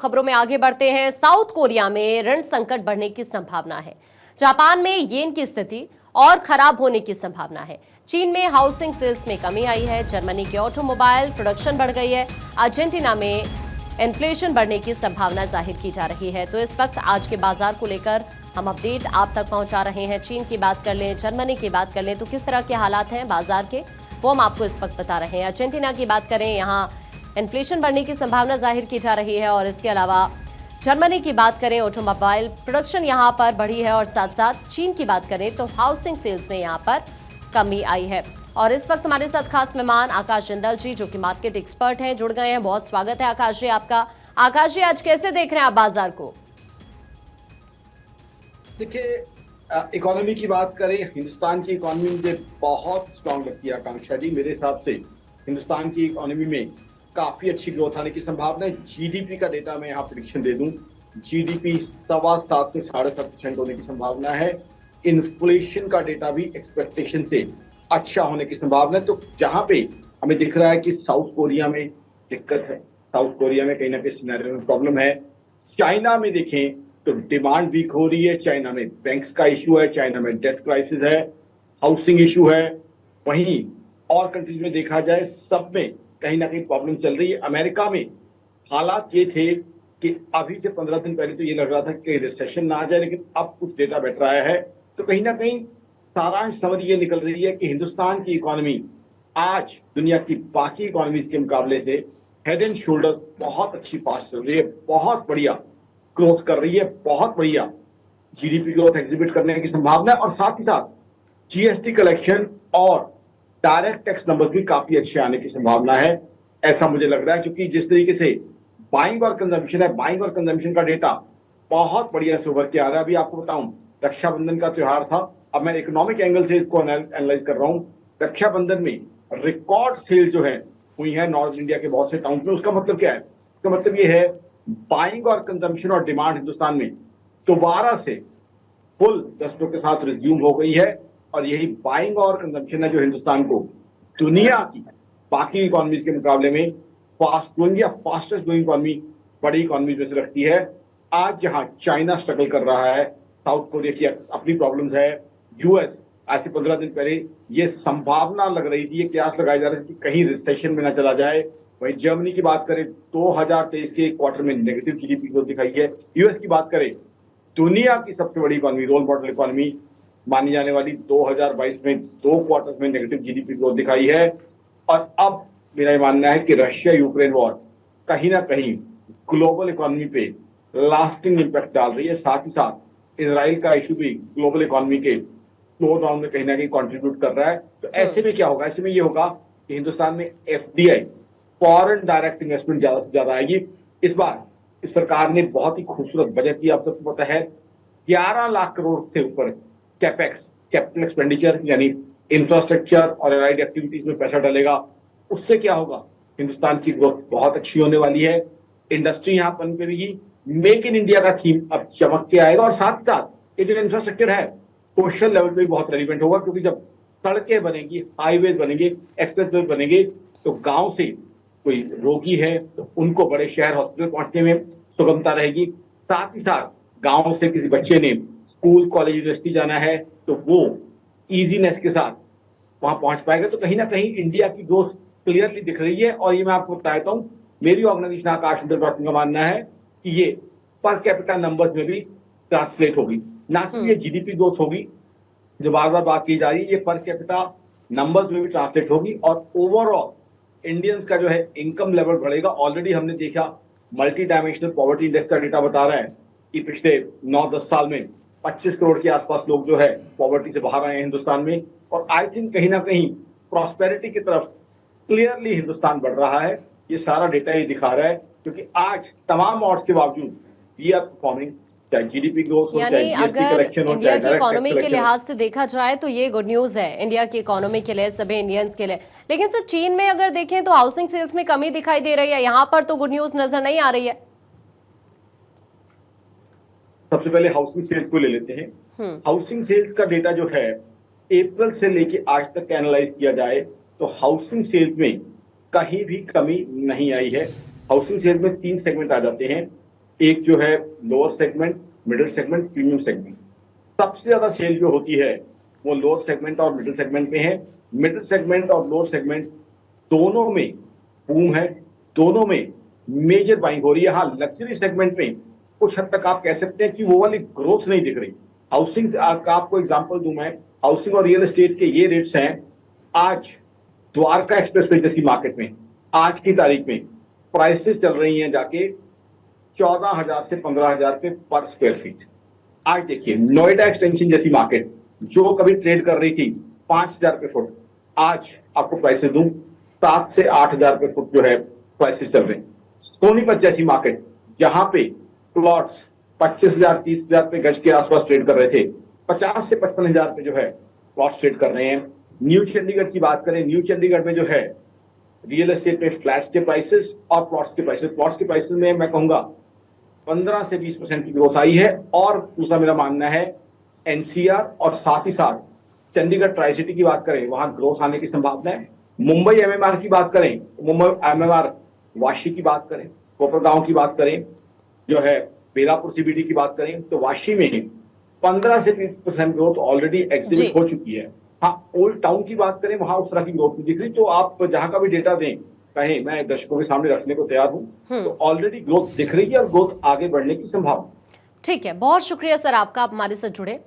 खबरों में आगे बढ़ते हैं। साउथ कोरिया में ऋण संकट बढ़ने की संभावना है। जापान में येन की स्थिति और खराब होने की संभावना है। चीन में हाउसिंग सेल्स में कमी आई है। जर्मनी के ऑटोमोबाइल प्रोडक्शन बढ़ गई है। अर्जेंटीना में इन्फ्लेशन बढ़ने की संभावना जाहिर की जा रही है। तो इस वक्त आज के बाजार को लेकर हम अपडेट आप तक पहुंचा रहे हैं। चीन की बात कर लें, जर्मनी की बात कर लें तो किस तरह के हालात हैं बाजार के, वो हम आपको इस वक्त बता रहे हैं। अर्जेंटीना की बात करें, यहाँ इन्फ्लेशन बढ़ने की संभावना जाहिर की जा रही है। और इसके अलावा जर्मनी की बात करें, ऑटोमोबाइल प्रोडक्शन यहां पर बढ़ी है। और साथ साथ चीन की बात करें तो हाउसिंग सेल्स में यहां पर कमी आई है। और इस वक्त हमारे साथ खास मेहमान आकाश जिंदल जी, जो कि मार्केट एक्सपर्ट हैं, जुड़ गए हैं। बहुत स्वागत है आकाश जी आपका। आकाश जी, आज कैसे देख रहे हैं आप बाजार को? देखिए, इकोनॉमी की बात करें, हिंदुस्तान की इकोनॉमी मुझे बहुत स्ट्रांग लगती है आकांक्षा जी। मेरे हिसाब से हिंदुस्तान की इकोनॉमी में काफी अच्छी ग्रोथ आने की संभावना है। जीडीपी का डेटा मैं यहाँ प्रेडिक्शन दे दूं, जीडीपी 7.25 से 7.5% होने की संभावना है। इन्फ्लेशन का डेटा भी एक्सपेक्टेशन से अच्छा होने की संभावना है। तो जहां पे हमें दिख रहा है कि साउथ कोरिया में दिक्कत है, साउथ कोरिया में कहीं ना कहीं सिनेरियो में प्रॉब्लम है। चाइना में देखें तो डिमांड वीक हो रही है। चाइना में बैंक्स का इशू है, चाइना में डेट क्राइसिस है, हाउसिंग इशू है। वहीं और कंट्रीज में देखा जाए, सब में कहीं ना कहीं प्रॉब्लम चल रही है। अमेरिका में हालात ये थे कि अभी से 15 दिन पहले तो ये लग रहा था कि रिसेशन ना आ जाए, लेकिन अब कुछ डेटा बैठ रहा है। तो कहीं ना कहीं सारांश समझ ये निकल रही है कि हिंदुस्तान की इकोनॉमी आज दुनिया की बाकी इकोनॉमीज के मुकाबले से हेड एंड शोल्डर्स बहुत अच्छी पास चल रही है, बहुत बढ़िया ग्रोथ कर रही है, बहुत बढ़िया जीडीपी ग्रोथ एग्जिबिट करने की संभावना है। और साथ ही साथ जीएसटी कलेक्शन और डायरेक्ट टैक्स नंबर्स भी काफी अच्छे आने की संभावना है, ऐसा मुझे लग रहा है। क्योंकि जिस तरीके से बाइंग और कंजम्पशन है, बाइंग और कंजम्पशन का डेटा बहुत बढ़िया से उभर के आ रहा है। अभी आपको बताऊं, रक्षाबंधन का त्योहार था, अब मैं इकोनॉमिक एंगल से इसको एनालाइज कर रहा हूं। रक्षाबंधन में रिकॉर्ड सेल जो है हुई है नॉर्थ इंडिया के बहुत से टाउन में। उसका मतलब क्या है? उसका मतलब ये है बाइंग और कंजम्पशन और डिमांड हिंदुस्तान में दोबारा से फुल दस्तों के साथ रिज्यूम हो गई है। और यही बाइंग और कंजम्पशन है जो हिंदुस्तान को दुनिया की बाकी इकोनॉमीज के मुकाबले में फास्ट ग्रोइंग या फास्टेस्ट ग्रोइंग इकोनॉमी, बड़ी इकोनॉमीज में से रखती है। आज जहां चाइना स्ट्रगल कर रहा है, साउथ कोरिया की अपनी प्रॉब्लम्स है, यूएस आज से 15 दिन पहले ये संभावना लग रही थी, ये कयास लगाया जा रहा है कि कहीं रिसेशन में ना चला जाए। वहीं जर्मनी की बात करें, 2023 के क्वार्टर में नेगेटिव जीडीपी ग्रोथ दिखाई है। यूएस की बात करें, दुनिया की सबसे बड़ी इकोनॉमी, रोल मॉडल इकोनॉमी मानी जाने वाली, 2022 में 2 क्वार्टर्स में नेगेटिव जीडीपी ग्रोथ दिखाई है। और अब मेरा ये मानना है कि रशिया यूक्रेन वॉर कहीं ना कहीं ग्लोबल इकोनॉमी पे लास्टिंग इंपैक्ट डाल रही है। साथ ही साथ इजराइल का इशू भी ग्लोबल इकोनॉमी के स्लो डाउन में कहीं ना कहीं कंट्रीब्यूट कर रहा है। तो ऐसे में क्या होगा? ऐसे में ये होगा कि हिंदुस्तान में एफडीआई, फॉरेन डायरेक्ट इन्वेस्टमेंट ज्यादा से ज्यादा आएगी। इस बार इस सरकार ने बहुत ही खूबसूरत बजट दिया, आप सबको पता है। 11 लाख करोड़ से ऊपर कैपेक्स, कैपिटल एक्सपेंडिचर, यानी इंफ्रास्ट्रक्चर और एलाइड एक्टिविटीज में पैसा डलेगा। उससे क्या होगा? हिंदुस्तान की ग्रोथ बहुत अच्छी होने वाली है, इंडस्ट्री यहाँ पनपेगी, मेक इन इंडिया का थीम अब चमक के आएगा। और साथ ही साथ ये जो इंफ्रास्ट्रक्चर है सोशल लेवल पे भी बहुत रेलिवेंट होगा, क्योंकि जब सड़कें बनेंगी, हाईवेज बनेंगे, एक्सप्रेसवे बनेंगे, तो गांव से कोई रोगी है तो उनको बड़े शहर हॉस्पिटल पहुंचने में सुगमता रहेगी। साथ ही साथ गांव से किसी बच्चे ने स्कूल, कॉलेज, यूनिवर्सिटी जाना है तो वो इजीनेस के साथ वहां पहुंच पाएगा। तो कहीं ना कहीं इंडिया की ग्रोथ क्लियरली दिख रही है। और ये मैं आपको बताता हूँ, मेरी ऑर्गेनाइजेशन आकाश जिंदल का मानना है कि ये पर कैपिटा नंबर्स में भी ट्रांसलेट होगी, ना कि ये जीडीपी ग्रोथ होगी जो बार बार बात की जा रही है, ये पर कैपिटा नंबर्स में भी ट्रांसलेट होगी। और ओवरऑल इंडियंस का जो है इनकम लेवल बढ़ेगा। ऑलरेडी हमने देखा, मल्टी डायमेंशनल पॉवर्टी इंडेक्स का डेटा बता रहा है कि पिछले 9-10 साल में 25 करोड़ के आसपास लोग जो है पॉवर्टी से बाहर आए हैं हिंदुस्तान में। और आई थिंक कहीं ना कहीं प्रॉस्पेरिटी की तरफ क्लियरली हिंदुस्तान बढ़ रहा है। ये सारा डेटा ये दिखा रहा है, क्योंकि आज तमाम ऑड्स के बावजूद वी आर परफॉर्मिंग, चाहे जीडीपी ग्रोथ हो, चाहे जीएसटी कलेक्शन हो, इंडिया चाहे की इकोनॉमी के लिहाज से देखा जाए तो ये गुड न्यूज है इंडिया की इकोनॉमी के लिए, सभी इंडियंस के लिए। लेकिन सर, चीन में अगर देखें तो हाउसिंग सेल्स में कमी दिखाई दे रही है, यहाँ पर तो गुड न्यूज नजर नहीं आ रही है। सबसे पहले हाउसिंग सेल्स को ले लेते हैं। हाउसिंग सेल्स का डेटा जो है अप्रैल से लेके आज तक एनालाइज किया जाए तो हाउसिंग सेल्स में कहीं भी कमी नहीं आई है। हाउसिंग सेल्स में 3 सेगमेंट आ जाते हैं। एक जो है lower segment, middle segment, premium segment. सबसे ज्यादा सेल जो होती है वो लोअर सेगमेंट और मिडिल सेगमेंट में है। मिडिल सेगमेंट और लोअर सेगमेंट दोनों में बूम है, दोनों में मेजर बाइंग हो रही है। हाँ, लग्जरी सेगमेंट में कुछ हद तक आप कह सकते हैं कि वो वाली ग्रोथ नहीं दिख रही। हाउसिंग का आपको एग्जांपल दूं मैं, हाउसिंग और रियल एस्टेट के ये रेट्स हैं। आज द्वारका एक्सप्रेसवे जैसी मार्केट में आज की तारीख में प्राइसेस चल रही हैं जाके 14,000 से 15,000 रुपए पर स्क्वायर फीट। आज देखिए नोएडा एक्सटेंशन जैसी मार्केट जो कभी ट्रेड कर रही थी 5,000 रुपए फुट, आज आपको प्राइसेस दूं 7 से 8,000 रुपए फुट जो है प्राइसेस चल रहे हैं। सोनीपत जैसी मार्केट जहां पे प्लॉट्स 25,000 30,000 रुपए गज के आसपास ट्रेड कर रहे थे, 50 से 55,000 रुपए जो है प्लॉट्स ट्रेड कर रहे हैं। न्यू चंडीगढ़ की बात करें, न्यू चंडीगढ़ में जो है रियल एस्टेट में फ्लैट्स के प्राइसेस और प्लॉट्स के प्राइसेस में मैं कहूंगा 15 से 20% की ग्रोथ आई है। और दूसरा मेरा मानना है एनसीआर और साथ ही साथ चंडीगढ़ ट्राई सिटी की बात करें, वहां ग्रोथ आने की संभावना है। मुंबई एमएमआर की बात करें, मुंबई एमएमआर वाशी की बात करें, कोपरगांव की बात करें, जो है बेलापुर सीबीडी की बात करें, तो वाशी में 15 से 20% ग्रोथ ऑलरेडी एग्जिबिट हो चुकी है। हाँ, ओल्ड टाउन की बात करें, वहां उस तरह की ग्रोथ नहीं दिख रही। तो आप जहां का भी डेटा दें कहें, मैं दर्शकों के सामने रखने को तैयार हूं। तो ऑलरेडी ग्रोथ दिख रही है और ग्रोथ आगे बढ़ने की संभावना। ठीक है, बहुत शुक्रिया सर आपका, आप हमारे साथ जुड़े।